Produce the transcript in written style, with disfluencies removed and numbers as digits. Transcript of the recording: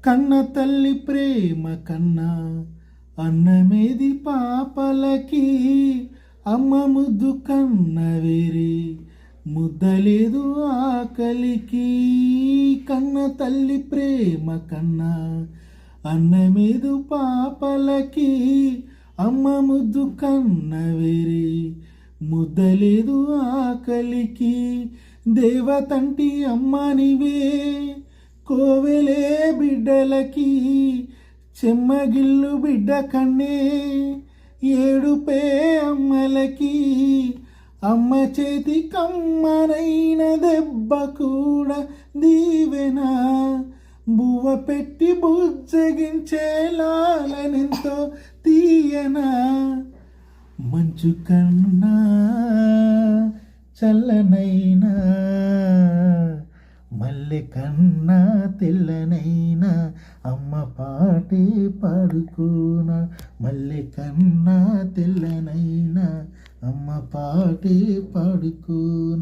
కన్న తల్లి ప్రేమ కన్నా అన్నమేది పాపలకి, అమ్మ ముద్దు కన్న వేరే ముద్దలేదు ఆకలికి. కన్న తల్లి ప్రేమ కన్నా అన్నమేదు పాపలకి, అమ్మ ముద్దు కన్న వేరే ముద్దలేదు ఆకలికి. దేవతంటి అమ్మ నీవే కోవెలే బిడ్డలకి, చెమ్మగిల్లు బిడ్డ కన్నే ఏడుపే అమ్మలకి. అమ్మ చేతి కమ్మనైన దెబ్బ కూడా దీవెనా, బువ్వ పెట్టి బుజ్జగించే లాలనెంతో తీయనా. మంచు కన్నా చల్లనైనా, మల్లె కన్నా తెల్లనైనా, అమ్మ పాటే పాడుకోనా. మల్లె కన్నా తెల్లనైనా, అమ్మ పాటే పాడుకోనా.